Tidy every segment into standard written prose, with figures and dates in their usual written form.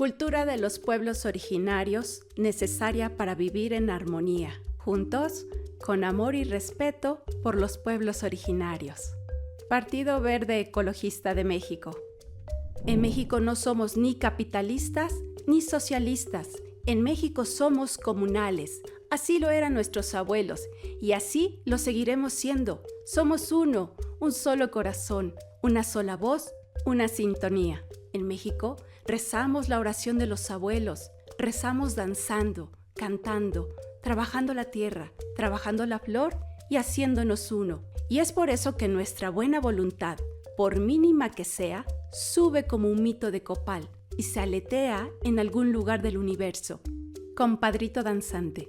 Cultura de los pueblos originarios, necesaria para vivir en armonía, juntos, con amor y respeto por los pueblos originarios. Partido Verde Ecologista de México. En México no somos ni capitalistas ni socialistas. En México somos comunales. Así lo eran nuestros abuelos y así lo seguiremos siendo. Somos uno, un solo corazón, una sola voz, una sintonía. En México rezamos la oración de los abuelos, rezamos danzando, cantando, trabajando la tierra, trabajando la flor y haciéndonos uno. Y es por eso que nuestra buena voluntad, por mínima que sea, sube como un mito de copal y se aletea en algún lugar del universo. Compadrito danzante.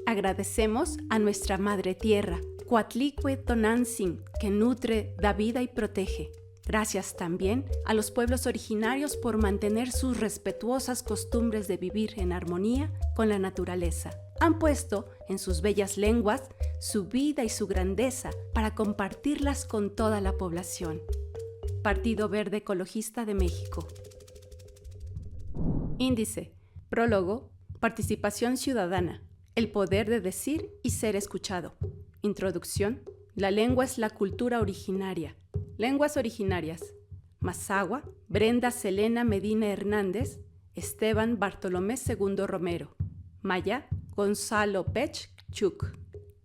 Agradecemos a nuestra Madre Tierra, Coatlicue Tonantzin, que nutre, da vida y protege. Gracias también a los pueblos originarios por mantener sus respetuosas costumbres de vivir en armonía con la naturaleza. Han puesto en sus bellas lenguas su vida y su grandeza para compartirlas con toda la población. Partido Verde Ecologista de México. Índice. Prólogo. Participación ciudadana. El poder de decir y ser escuchado. Introducción. La lengua es la cultura originaria. Lenguas originarias. Mazahua, Brenda Selena Medina Hernández, Esteban Bartolomé II Romero. Maya, Gonzalo Pech Chuk.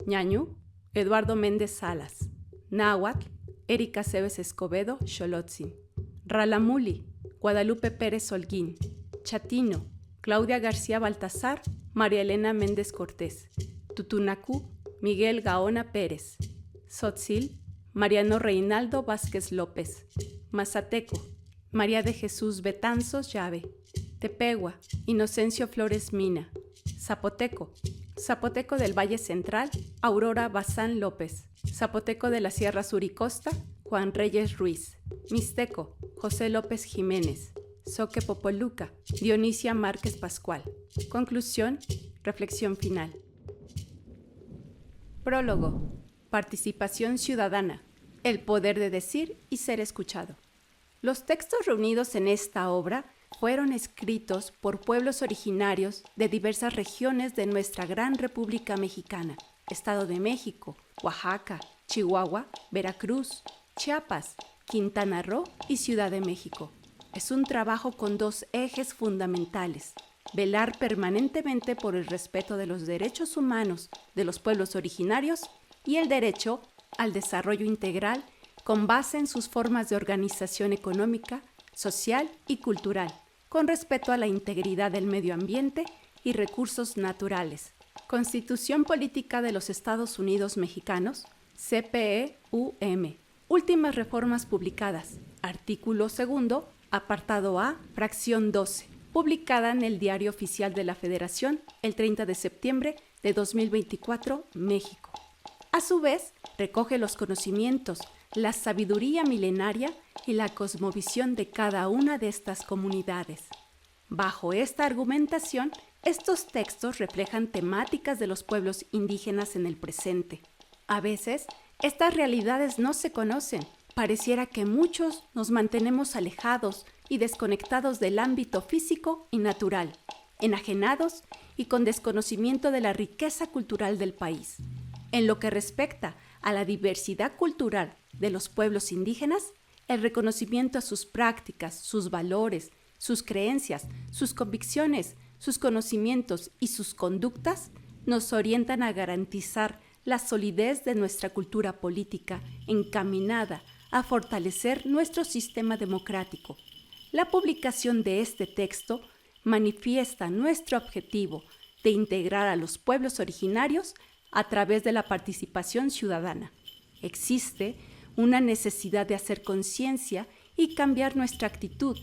Ñañú, Eduardo Méndez Salas. Náhuatl, Erika Cebes Escobedo Xolotzin. Ralamuli, Guadalupe Pérez Holguín. Chatino, Claudia García Baltazar, María Elena Méndez Cortés. Tutunacú, Miguel Gaona Pérez. Tzotzil, Mariano Reinaldo Vázquez López. Mazateco, María de Jesús Betanzos Llave. Tepehua, Inocencio Flores Mina. Zapoteco, Zapoteco del Valle Central, Aurora Bazán López. Zapoteco de la Sierra Sur y Costa, Juan Reyes Ruiz. Mixteco, José López Jiménez. Soque-Popoluca, Dionisia Márquez Pascual. Conclusión, reflexión final. Prólogo. Participación ciudadana. El poder de decir y ser escuchado. Los textos reunidos en esta obra fueron escritos por pueblos originarios de diversas regiones de nuestra gran República Mexicana, Estado de México, Oaxaca, Chihuahua, Veracruz, Chiapas, Quintana Roo y Ciudad de México. Es un trabajo con dos ejes fundamentales: velar permanentemente por el respeto de los derechos humanos de los pueblos originarios y el derecho al desarrollo integral con base en sus formas de organización económica, social y cultural, con respeto a la integridad del medio ambiente y recursos naturales. Constitución Política de los Estados Unidos Mexicanos, CPE-UM. Últimas reformas publicadas. Artículo 2, apartado A, fracción 12. Publicada en el Diario Oficial de la Federación el 30 de septiembre de 2024, México. A su vez, recoge los conocimientos, la sabiduría milenaria y la cosmovisión de cada una de estas comunidades. Bajo esta argumentación, estos textos reflejan temáticas de los pueblos indígenas en el presente. A veces, estas realidades no se conocen. Pareciera que muchos nos mantenemos alejados y desconectados del ámbito físico y natural, enajenados y con desconocimiento de la riqueza cultural del país. En lo que respecta a la diversidad cultural de los pueblos indígenas, el reconocimiento a sus prácticas, sus valores, sus creencias, sus convicciones, sus conocimientos y sus conductas nos orientan a garantizar la solidez de nuestra cultura política encaminada a fortalecer nuestro sistema democrático. La publicación de este texto manifiesta nuestro objetivo de integrar a los pueblos originarios a través de la participación ciudadana. Existe una necesidad de hacer conciencia y cambiar nuestra actitud,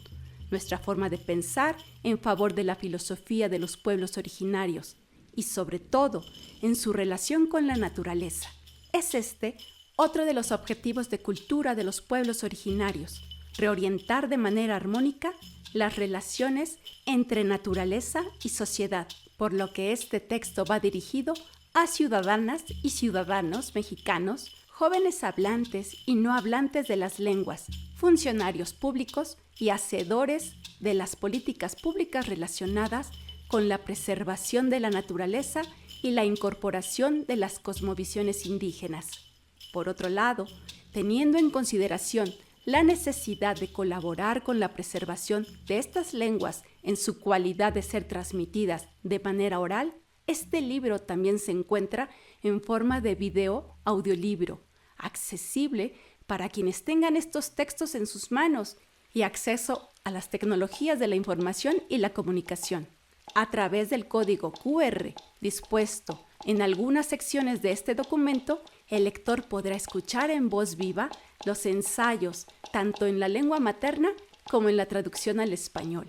nuestra forma de pensar en favor de la filosofía de los pueblos originarios y sobre todo en su relación con la naturaleza. Es este otro de los objetivos de cultura de los pueblos originarios: reorientar de manera armónica las relaciones entre naturaleza y sociedad, por lo que este texto va dirigido a ciudadanas y ciudadanos mexicanos, jóvenes hablantes y no hablantes de las lenguas, funcionarios públicos y hacedores de las políticas públicas relacionadas con la preservación de la naturaleza y la incorporación de las cosmovisiones indígenas. Por otro lado, teniendo en consideración la necesidad de colaborar con la preservación de estas lenguas en su cualidad de ser transmitidas de manera oral, este libro también se encuentra en forma de video audiolibro, accesible para quienes tengan estos textos en sus manos y acceso a las tecnologías de la información y la comunicación. A través del código QR dispuesto en algunas secciones de este documento, el lector podrá escuchar en voz viva los ensayos, tanto en la lengua materna como en la traducción al español.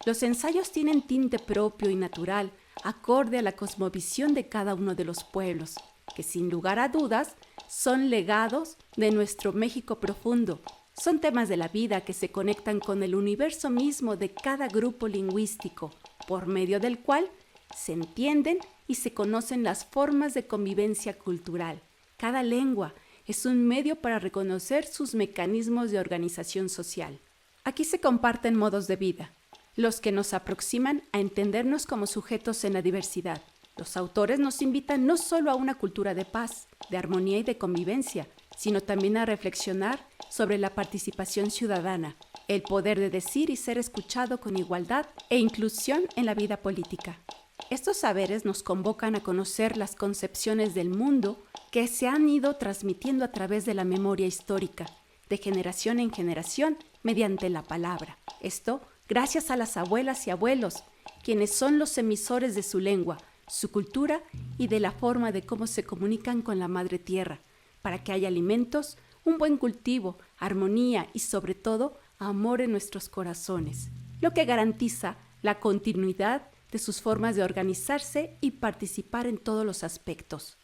Los ensayos tienen tinte propio y natural, acorde a la cosmovisión de cada uno de los pueblos, que sin lugar a dudas son legados de nuestro México profundo. Son temas de la vida que se conectan con el universo mismo de cada grupo lingüístico, por medio del cual se entienden y se conocen las formas de convivencia cultural. Cada lengua es un medio para reconocer sus mecanismos de organización social. Aquí se comparten modos de vida, los que nos aproximan a entendernos como sujetos en la diversidad. Los autores nos invitan no solo a una cultura de paz, de armonía y de convivencia, sino también a reflexionar sobre la participación ciudadana, el poder de decir y ser escuchado con igualdad e inclusión en la vida política. Estos saberes nos convocan a conocer las concepciones del mundo que se han ido transmitiendo a través de la memoria histórica, de generación en generación, mediante la palabra. Esto gracias a las abuelas y abuelos, quienes son los emisores de su lengua, su cultura y de la forma de cómo se comunican con la madre tierra, para que haya alimentos, un buen cultivo, armonía y sobre todo amor en nuestros corazones, lo que garantiza la continuidad de sus formas de organizarse y participar en todos los aspectos.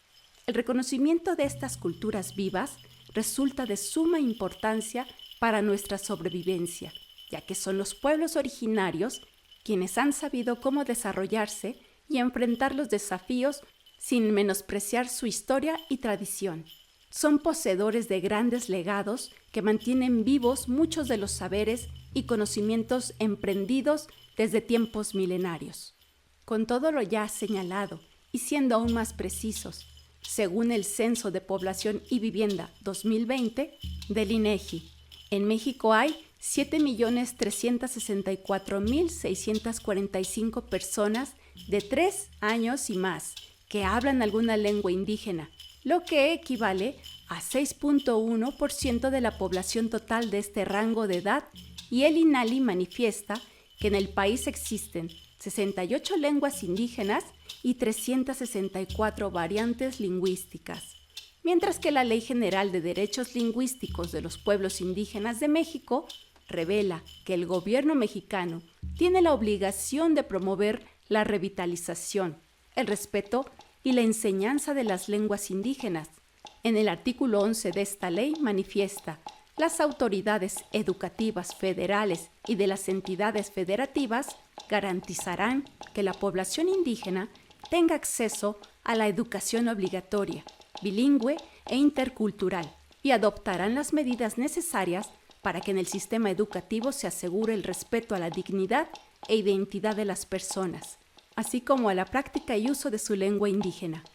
El reconocimiento de estas culturas vivas resulta de suma importancia para nuestra sobrevivencia, ya que son los pueblos originarios quienes han sabido cómo desarrollarse y enfrentar los desafíos sin menospreciar su historia y tradición. Son poseedores de grandes legados que mantienen vivos muchos de los saberes y conocimientos emprendidos desde tiempos milenarios. Con todo lo ya señalado, y siendo aún más precisos, según el Censo de Población y Vivienda 2020 del INEGI, en México hay 7.364.645 personas de 3 años y más que hablan alguna lengua indígena, lo que equivale a 6.1% de la población total de este rango de edad, y el INALI manifiesta que en el país existen 68 lenguas indígenas y 364 variantes lingüísticas, mientras que la Ley General de Derechos Lingüísticos de los Pueblos Indígenas de México revela que el gobierno mexicano tiene la obligación de promover la revitalización, el respeto y la enseñanza de las lenguas indígenas. En el artículo 11 de esta ley manifiesta: las autoridades educativas federales y de las entidades federativas garantizarán que la población indígena tenga acceso a la educación obligatoria, bilingüe e intercultural, y adoptarán las medidas necesarias para que en el sistema educativo se asegure el respeto a la dignidad e identidad de las personas, así como a la práctica y uso de su lengua indígena.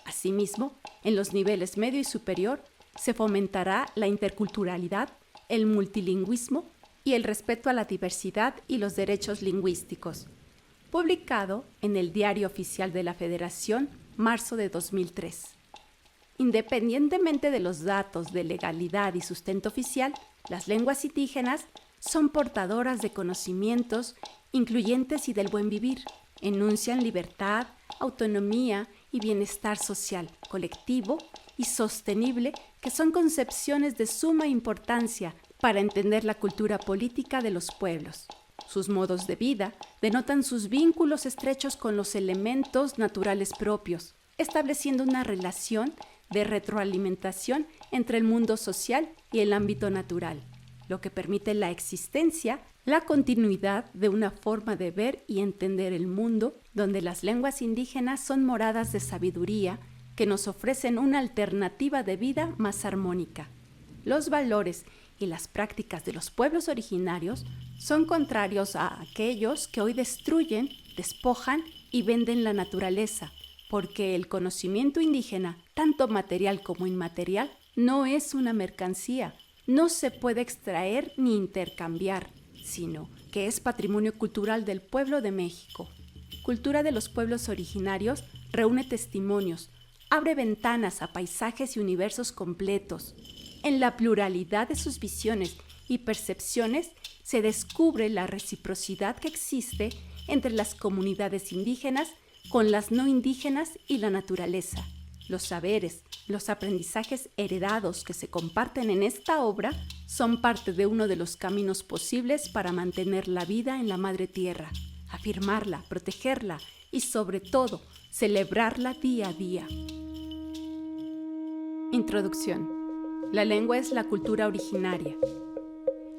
Asimismo, en los niveles medio y superior, se fomentará la interculturalidad, el multilingüismo y el respeto a la diversidad y los derechos lingüísticos. Publicado en el Diario Oficial de la Federación, marzo de 2003. Independientemente de los datos de legalidad y sustento oficial, las lenguas indígenas son portadoras de conocimientos incluyentes y del buen vivir. Enuncian libertad, autonomía y bienestar social, colectivo y sostenible, que son concepciones de suma importancia para entender la cultura política de los pueblos. Sus modos de vida denotan sus vínculos estrechos con los elementos naturales propios, estableciendo una relación de retroalimentación entre el mundo social y el ámbito natural, lo que permite la existencia, la continuidad de una forma de ver y entender el mundo, donde las lenguas indígenas son moradas de sabiduría que nos ofrecen una alternativa de vida más armónica. Los valores y las prácticas de los pueblos originarios son contrarios a aquellos que hoy destruyen, despojan y venden la naturaleza, porque el conocimiento indígena, tanto material como inmaterial, no es una mercancía, no se puede extraer ni intercambiar, sino que es patrimonio cultural del pueblo de México. Cultura de los pueblos originarios reúne testimonios, abre ventanas a paisajes y universos completos. En la pluralidad de sus visiones y percepciones se descubre la reciprocidad que existe entre las comunidades indígenas con las no indígenas y la naturaleza. Los saberes, los aprendizajes heredados que se comparten en esta obra son parte de uno de los caminos posibles para mantener la vida en la madre tierra, afirmarla, protegerla y sobre todo celebrarla día a día. Introducción. La lengua es la cultura originaria.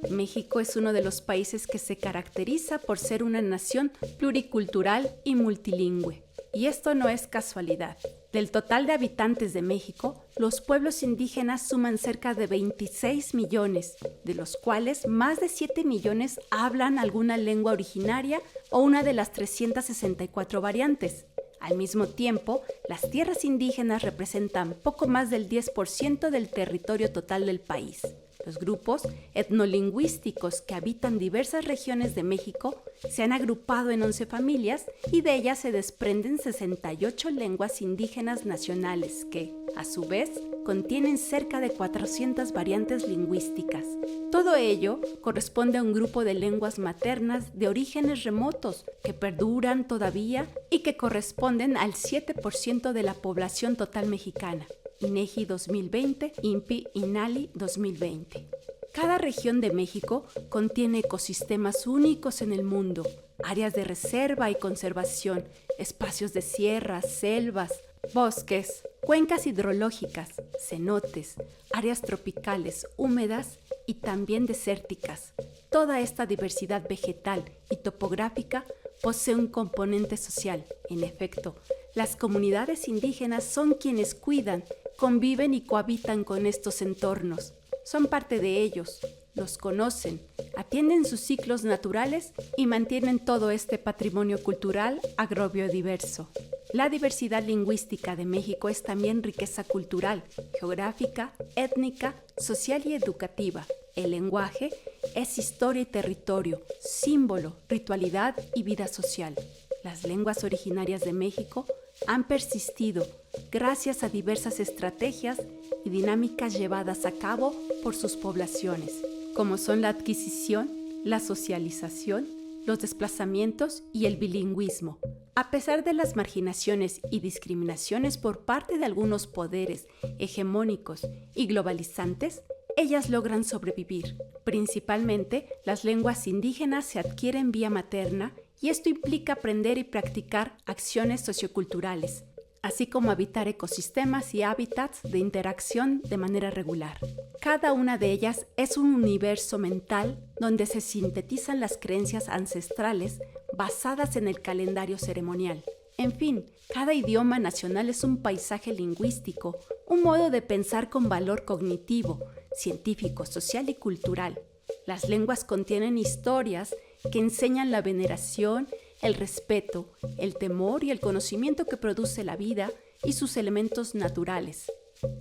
México es uno de los países que se caracteriza por ser una nación pluricultural y multilingüe. Y esto no es casualidad. Del total de habitantes de México, los pueblos indígenas suman cerca de 26 millones, de los cuales más de 7 millones hablan alguna lengua originaria o una de las 364 variantes. Al mismo tiempo, las tierras indígenas representan poco más del 10% del territorio total del país. Los grupos etnolingüísticos que habitan diversas regiones de México se han agrupado en 11 familias y de ellas se desprenden 68 lenguas indígenas nacionales que, a su vez, contienen cerca de 400 variantes lingüísticas. Todo ello corresponde a un grupo de lenguas maternas de orígenes remotos que perduran todavía y que corresponden al 7% de la población total mexicana. INEGI 2020, INPI-INALI 2020. Cada región de México contiene ecosistemas únicos en el mundo, áreas de reserva y conservación, espacios de sierras, selvas, bosques, cuencas hidrológicas, cenotes, áreas tropicales húmedas y también desérticas. Toda esta diversidad vegetal y topográfica posee un componente social. En efecto, las comunidades indígenas son quienes cuidan, conviven y cohabitan con estos entornos. Son parte de ellos, los conocen, atienden sus ciclos naturales y mantienen todo este patrimonio cultural agrobiodiverso. La diversidad lingüística de México es también riqueza cultural, geográfica, étnica, social y educativa. El lenguaje es historia y territorio, símbolo, ritualidad y vida social. Las lenguas originarias de México han persistido gracias a diversas estrategias y dinámicas llevadas a cabo por sus poblaciones, como son la adquisición, la socialización, los desplazamientos y el bilingüismo. A pesar de las marginaciones y discriminaciones por parte de algunos poderes hegemónicos y globalizantes, ellas logran sobrevivir. Principalmente, las lenguas indígenas se adquieren vía materna y esto implica aprender y practicar acciones socioculturales, así como habitar ecosistemas y hábitats de interacción de manera regular. Cada una de ellas es un universo mental donde se sintetizan las creencias ancestrales basadas en el calendario ceremonial. En fin, cada idioma nacional es un paisaje lingüístico, un modo de pensar con valor cognitivo, científico, social y cultural. Las lenguas contienen historias que enseñan la veneración, el respeto, el temor y el conocimiento que produce la vida y sus elementos naturales.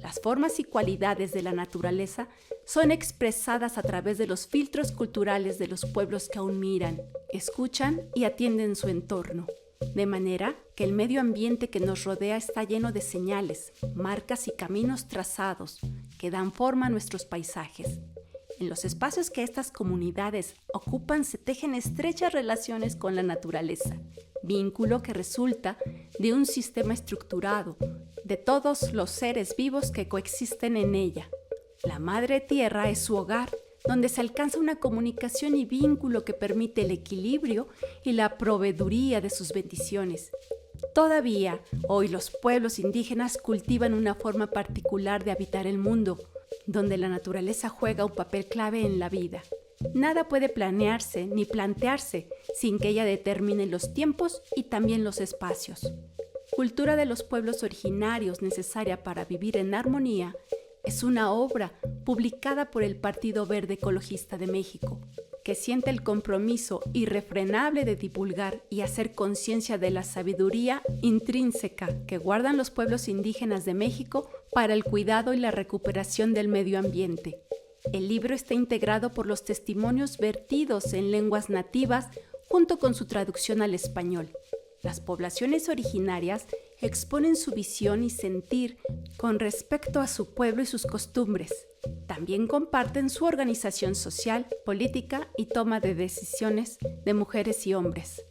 Las formas y cualidades de la naturaleza son expresadas a través de los filtros culturales de los pueblos que aún miran, escuchan y atienden su entorno. De manera que el medio ambiente que nos rodea está lleno de señales, marcas y caminos trazados que dan forma a nuestros paisajes. En los espacios que estas comunidades ocupan se tejen estrechas relaciones con la naturaleza, vínculo que resulta de un sistema estructurado de todos los seres vivos que coexisten en ella. La madre tierra es su hogar, donde se alcanza una comunicación y vínculo que permite el equilibrio y la proveeduría de sus bendiciones. Todavía, hoy los pueblos indígenas cultivan una forma particular de habitar el mundo, donde la naturaleza juega un papel clave en la vida. Nada puede planearse ni plantearse sin que ella determine los tiempos y también los espacios. Cultura de los pueblos originarios necesaria para vivir en armonía Es una obra publicada por el Partido Verde Ecologista de México, que siente el compromiso irrefrenable de divulgar y hacer conciencia de la sabiduría intrínseca que guardan los pueblos indígenas de México para el cuidado y la recuperación del medio ambiente. El libro está integrado por los testimonios vertidos en lenguas nativas junto con su traducción al español. Las poblaciones originarias exponen su visión y sentir con respecto a su pueblo y sus costumbres. También comparten su organización social, política y toma de decisiones de mujeres y hombres.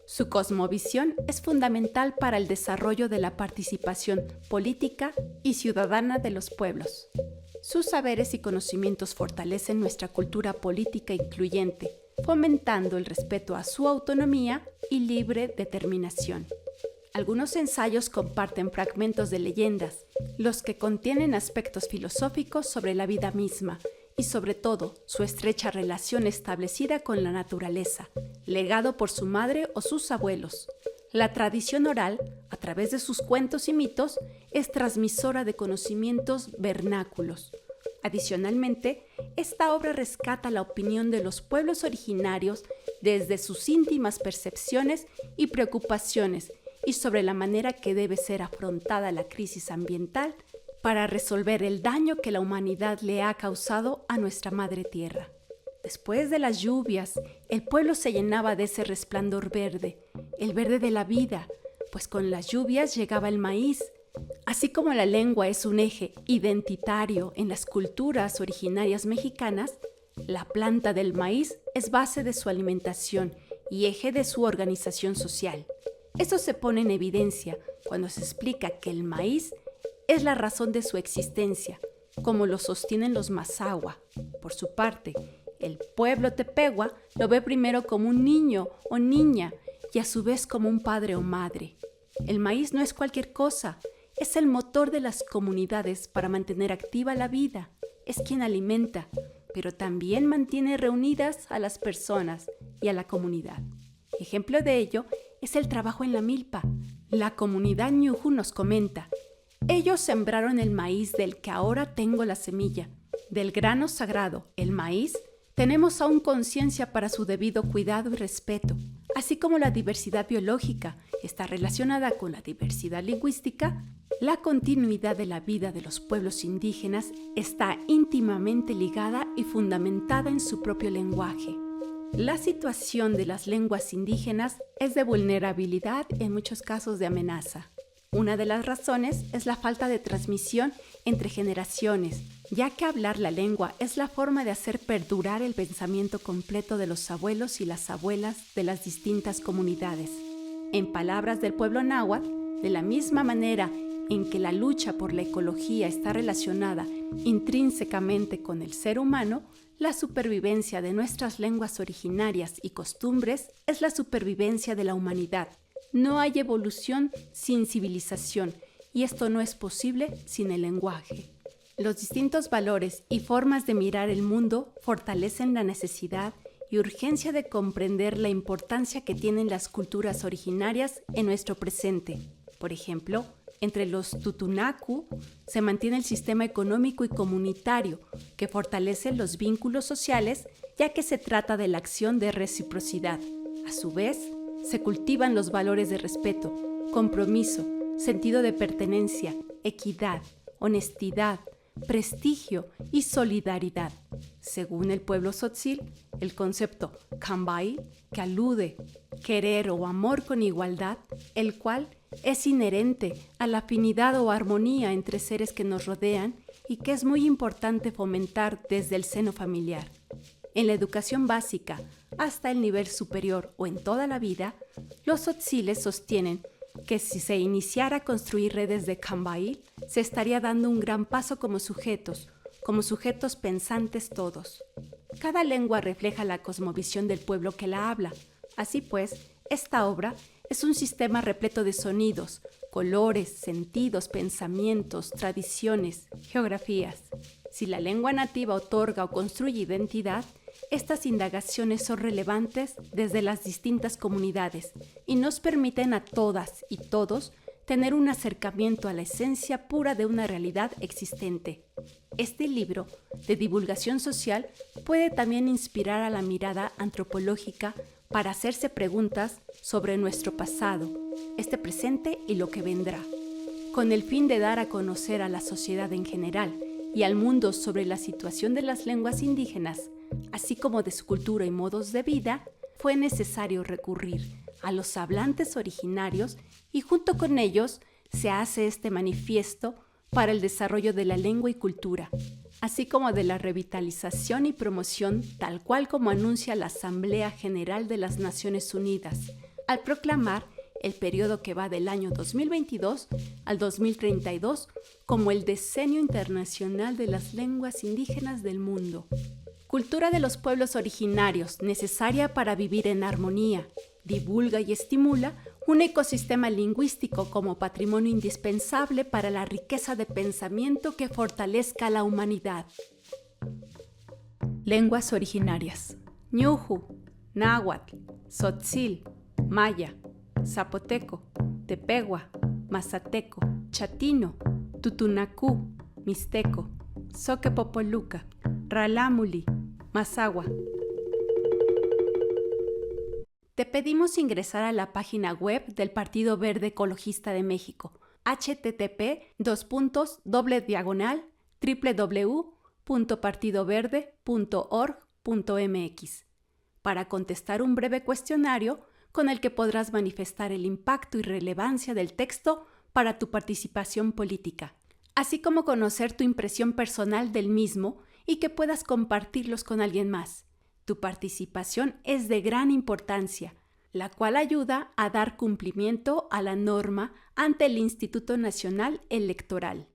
Su cosmovisión es fundamental para el desarrollo de la participación política y ciudadana de los pueblos. Sus saberes y conocimientos fortalecen nuestra cultura política incluyente, fomentando el respeto a su autonomía y libre determinación. Algunos ensayos comparten fragmentos de leyendas, los que contienen aspectos filosóficos sobre la vida misma y sobre todo su estrecha relación establecida con la naturaleza, legado por su madre o sus abuelos. La tradición oral, a través de sus cuentos y mitos, es transmisora de conocimientos vernáculos. Adicionalmente, esta obra rescata la opinión de los pueblos originarios desde sus íntimas percepciones y preocupaciones y sobre la manera que debe ser afrontada la crisis ambiental para resolver el daño que la humanidad le ha causado a nuestra madre tierra. Después de las lluvias, el pueblo se llenaba de ese resplandor verde, el verde de la vida, pues con las lluvias llegaba el maíz. Así como la lengua es un eje identitario en las culturas originarias mexicanas, la planta del maíz es base de su alimentación y eje de su organización social. Esto se pone en evidencia cuando se explica que el maíz es la razón de su existencia, como lo sostienen los Mazahua. Por su parte, el pueblo tepehua lo ve primero como un niño o niña y a su vez como un padre o madre. El maíz no es cualquier cosa, es el motor de las comunidades para mantener activa la vida, es quien alimenta, pero también mantiene reunidas a las personas y a la comunidad. Ejemplo de ello es el trabajo en la milpa. La comunidad Ñuju nos comenta: ellos sembraron el maíz del que ahora tengo la semilla. Del grano sagrado, el maíz, tenemos aún conciencia para su debido cuidado y respeto, así como la diversidad biológica está relacionada con la diversidad lingüística. La continuidad de la vida de los pueblos indígenas está íntimamente ligada y fundamentada en su propio lenguaje. La situación de las lenguas indígenas es de vulnerabilidad y en muchos casos de amenaza. Una de las razones es la falta de transmisión entre generaciones, ya que hablar la lengua es la forma de hacer perdurar el pensamiento completo de los abuelos y las abuelas de las distintas comunidades. En palabras del pueblo náhuatl, de la misma manera en que la lucha por la ecología está relacionada intrínsecamente con el ser humano, la supervivencia de nuestras lenguas originarias y costumbres es la supervivencia de la humanidad. No hay evolución sin civilización, y esto no es posible sin el lenguaje. Los distintos valores y formas de mirar el mundo fortalecen la necesidad y urgencia de comprender la importancia que tienen las culturas originarias en nuestro presente. Por ejemplo, entre los Tutunacu se mantiene el sistema económico y comunitario que fortalece los vínculos sociales, ya que se trata de la acción de reciprocidad. A su vez, se cultivan los valores de respeto, compromiso, sentido de pertenencia, equidad, honestidad, prestigio y solidaridad. Según el pueblo tzotzil, el concepto Cambay, que alude querer o amor con igualdad, el cual es inherente a la afinidad o armonía entre seres que nos rodean y que es muy importante fomentar desde el seno familiar. En la educación básica, hasta el nivel superior o en toda la vida, los tzotziles sostienen que si se iniciara a construir redes de Cambay, se estaría dando un gran paso como sujetos pensantes todos. Cada lengua refleja la cosmovisión del pueblo que la habla. Así pues, esta obra es un sistema repleto de sonidos, colores, sentidos, pensamientos, tradiciones, geografías. Si la lengua nativa otorga o construye identidad, estas indagaciones son relevantes desde las distintas comunidades y nos permiten a todas y todos tener un acercamiento a la esencia pura de una realidad existente. Este libro de divulgación social puede también inspirar a la mirada antropológica para hacerse preguntas sobre nuestro pasado, este presente y lo que vendrá, con el fin de dar a conocer a la sociedad en general y al mundo sobre la situación de las lenguas indígenas, así como de su cultura y modos de vida. Fue necesario recurrir a los hablantes originarios y junto con ellos se hace este manifiesto para el desarrollo de la lengua y cultura, así como de la revitalización y promoción, tal cual como anuncia la Asamblea General de las Naciones Unidas, al proclamar el periodo que va del año 2022 al 2032 como el Decenio Internacional de las Lenguas Indígenas del Mundo. Cultura de los pueblos originarios, necesaria para vivir en armonía, divulga y estimula un ecosistema lingüístico como patrimonio indispensable para la riqueza de pensamiento que fortalezca a la humanidad. Lenguas originarias: ñuju, náhuatl, tzotzil, maya, zapoteco, tepehua, mazateco, chatino, tutunacú, mixteco, zoquepopoluca, ralámuli, mazahua. Te pedimos ingresar a la página web del Partido Verde Ecologista de México, http://www.partidoverde.org.mx, para contestar un breve cuestionario con el que podrás manifestar el impacto y relevancia del texto para tu participación política, así como conocer tu impresión personal del mismo y que puedas compartirlos con alguien más. Tu participación es de gran importancia, la cual ayuda a dar cumplimiento a la norma ante el Instituto Nacional Electoral.